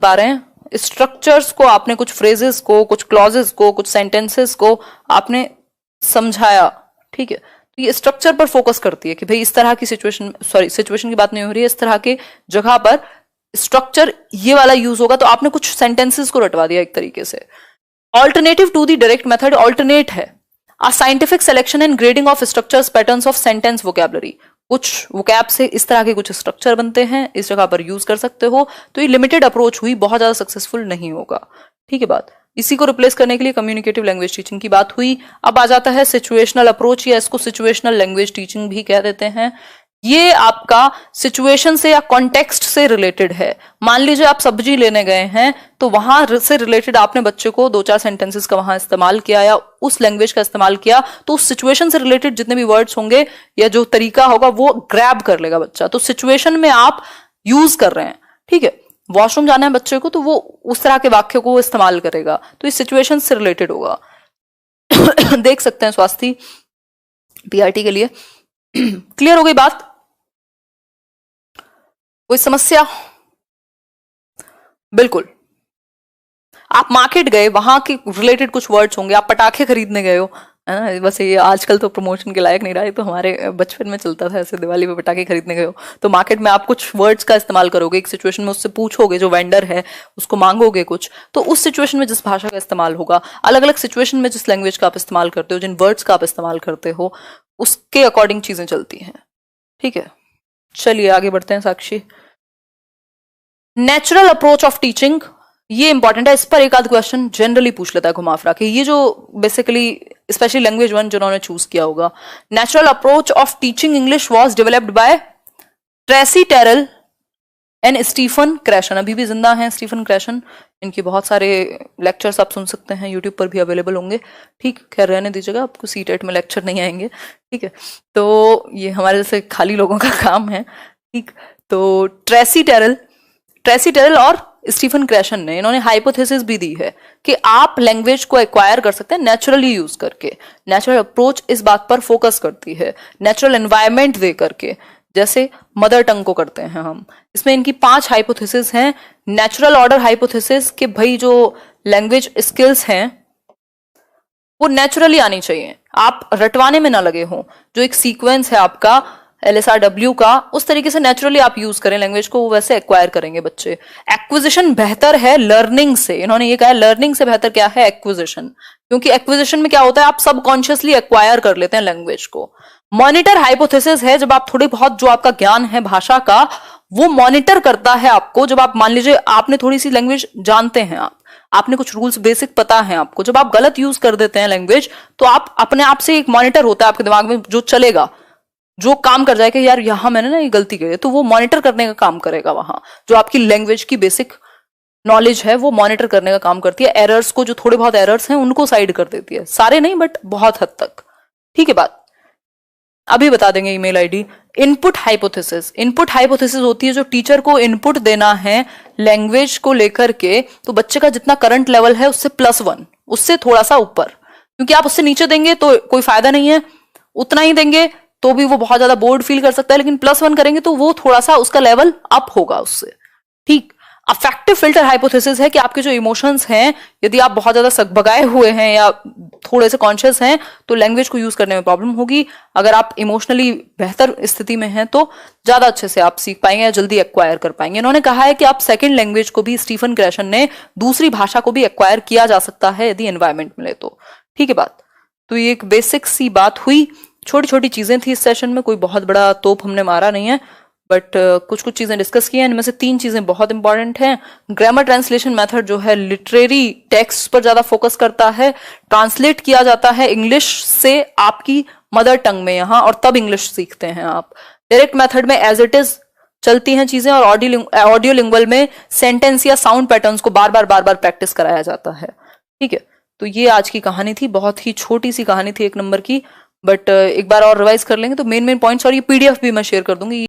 पा रहे हैं, स्ट्रक्चर्स को आपने, कुछ फ्रेजेस को, कुछ क्लॉजेस को, कुछ सेंटेंसेस को आपने समझाया, ठीक है। तो ये स्ट्रक्चर पर फोकस करती है कि भाई इस तरह की सिचुएशन, सॉरी सिचुएशन की बात नहीं हो रही है, इस तरह के जगह पर स्ट्रक्चर ये वाला यूज होगा, तो आपने कुछ सेंटेंसेस को रटवा दिया एक तरीके से। Alternative to the direct method, alternate है a scientific selection and grading of structures patterns of sentence vocabulary. कुछ वोकैब से इस तरह के कुछ स्ट्रक्चर बनते हैं, इस जगह पर यूज कर सकते हो। तो ये लिमिटेड अप्रोच हुई, बहुत ज्यादा सक्सेसफुल नहीं होगा, ठीक है बात। इसी को रिप्लेस करने के लिए कम्युनिकेटिव लैंग्वेज टीचिंग की बात हुई। अब आ जाता है सिचुएशनल अप्रोच, या इसको सिचुएशनल लैंग्वेज टीचिंग भी कह देते हैं। ये आपका सिचुएशन से या कॉन्टेक्स्ट से रिलेटेड है। मान लीजिए आप सब्जी लेने गए हैं, तो वहां से रिलेटेड आपने बच्चे को 2-4 सेंटेंसेस का वहां इस्तेमाल किया या उस लैंग्वेज का इस्तेमाल किया, तो उस सिचुएशन से रिलेटेड जितने भी वर्ड्स होंगे या जो तरीका होगा वो ग्रैब कर लेगा बच्चा। तो सिचुएशन में आप यूज कर रहे हैं, ठीक है। वॉशरूम जाना है बच्चे को, तो वो उस तरह के वाक्य को इस्तेमाल करेगा, तो इस सिचुएशन से रिलेटेड होगा। देख सकते हैं स्वास्थ्य पीआरटी के लिए। क्लियर हो गई बात? कोई समस्या? बिल्कुल। आप मार्केट गए, वहां के रिलेटेड कुछ वर्ड्स होंगे, आप पटाखे खरीदने गए हो, बस ये आजकल तो प्रमोशन के लायक नहीं रहा है, तो हमारे बचपन में चलता था ऐसे, दिवाली पे पटाखे खरीदने गए हो तो मार्केट में आप कुछ वर्ड्स का इस्तेमाल करोगे, एक सिचुएशन में उससे पूछोगे, जो वेंडर है उसको मांगोगे कुछ, तो उस सिचुएशन में जिस भाषा का इस्तेमाल होगा, अलग अलग सिचुएशन में जिस लैंग्वेज का आप इस्तेमाल करते हो, जिन वर्ड्स का आप इस्तेमाल करते हो, उसके अकॉर्डिंग चीजें चलती हैं, ठीक है। चलिए आगे बढ़ते हैं साक्षी। नेचुरल अप्रोच ऑफ टीचिंग, ये इंपॉर्टेंट है, इस पर एक आध क्वेश्चन जनरली पूछ लेता है घुमा फिरा के। ये जो बेसिकली स्पेशली लैंग्वेज 1 जिन्होंने चूज किया होगा, natural approach of teaching English was developed by Tracy Terrell and Stephen Krashen. अभी भी जिंदा हैं स्टीफन क्रैशन, इनके बहुत सारे लेक्चर्स आप सुन सकते हैं, यूट्यूब पर भी अवेलेबल होंगे, ठीक। खैर रहने दीजिएगा, आपको सीटेट में लेक्चर नहीं आएंगे, ठीक है। तो ये हमारे जैसे खाली लोगों का काम है, ठीक। तो ट्रेसी टेरल और स्टीफन क्रैशन ने, इन्होंने हाइपोथेसिस भी दी है कि आप लैंग्वेज को एक्वायर कर सकते हैं नेचुरली यूज करके। नेचुरल अप्रोच इस बात पर फोकस करती है, नेचुरल एनवायरनमेंट दे करके, जैसे मदर टंग को करते हैं हम। इसमें इनकी 5 हाइपोथेसिस हैं। नेचुरल ऑर्डर हाइपोथेसिस कि भाई जो लैंग्वेज स्किल्स हैं वो नेचुरली आनी चाहिए, आप रटवाने में ना लगे हों। जो एक सीक्वेंस है आपका LSRW का, उस तरीके से नेचुरली आप यूज करें लैंग्वेज को, वो वैसे एक्वायर करेंगे बच्चे। एक्विजिशन बेहतर है लर्निंग से, इन्होंने ये कहा है लर्निंग से बेहतर क्या है, एक्विजिशन। क्योंकि एक्विजिशन में क्या होता है, आप सबकॉन्शियसली एक्वायर कर लेते हैं लैंग्वेज को। मॉनिटर हाइपोथेसिस है, जब आप थोड़ी बहुत जो आपका ज्ञान है भाषा का, वो मॉनिटर करता है आपको। जब आप मान लीजिए आपने थोड़ी सी लैंग्वेज जानते हैं, आपने कुछ रूल्स बेसिक पता है आपको, जब आप गलत यूज कर देते हैं लैंग्वेज, तो आप अपने आप से एक मॉनिटर होता है आपके दिमाग में जो चलेगा, जो काम कर जाएगा, यार यहां मैंने ना ये गलती की है, तो वो मॉनिटर करने का काम करेगा। वहां जो आपकी लैंग्वेज की बेसिक नॉलेज है वो मॉनिटर करने का काम करती है। एरर्स को, जो थोड़े बहुत एरर्स हैं उनको साइड कर देती है, सारे नहीं बट बहुत हद तक, ठीक है बात। अभी बता देंगे ईमेल आईडी। इनपुट हाइपोथेसिस होती है जो टीचर को इनपुट देना है लैंग्वेज को लेकर के, तो बच्चे का जितना करंट लेवल है उससे +1, उससे थोड़ा सा ऊपर, क्योंकि आप उससे नीचे देंगे तो कोई फायदा नहीं है, उतना ही देंगे तो भी वो बहुत ज्यादा बोर्ड फील कर सकता है, लेकिन +1 करेंगे तो वो थोड़ा सा उसका लेवल अप होगा उससे, ठीक। अफेक्टिव फिल्टर हाइपोथेसिस है कि आपके जो इमोशंस हैं, यदि आप बहुत ज्यादा सकभगाए हुए हैं या थोड़े से कॉन्शियस हैं, तो लैंग्वेज को यूज करने में प्रॉब्लम होगी। अगर आप इमोशनली बेहतर स्थिति में हैं तो ज्यादा अच्छे से आप सीख पाएंगे या जल्दी एक्वायर कर पाएंगे। इन्होंने कहा है कि आप सेकंड लैंग्वेज को भी, स्टीफन क्रैशन ने, दूसरी भाषा को भी एक्वायर किया जा सकता है यदि एनवायरमेंट मिले तो, ठीक है बात। तो ये एक बेसिक सी बात हुई, छोटी छोटी चीजें थी इस सेशन में, कोई बहुत बड़ा तोप हमने मारा नहीं है, बट कुछ कुछ चीजें डिस्कस की हैं। इनमें से 3 चीजें बहुत इंपॉर्टेंट हैं। ग्रामर ट्रांसलेशन मेथड जो है लिटरेरी टेक्स्ट पर ज्यादा फोकस करता है, ट्रांसलेट किया जाता है इंग्लिश से आपकी मदर टंग में यहाँ, और तब इंग्लिश सीखते हैं आप। डायरेक्ट मेथड में एज इट इज चलती हैं चीजें, और ऑडियो लिंगुअल में सेंटेंस या साउंड पैटर्न्स को बार बार प्रैक्टिस कराया जाता है, ठीक है। तो ये आज की कहानी थी, बहुत ही छोटी सी कहानी थी 1 नंबर की, बट एक बार और रिवाइज कर लेंगे तो मेन पॉइंट्स, और ये PDF भी मैं शेयर कर दूंगी।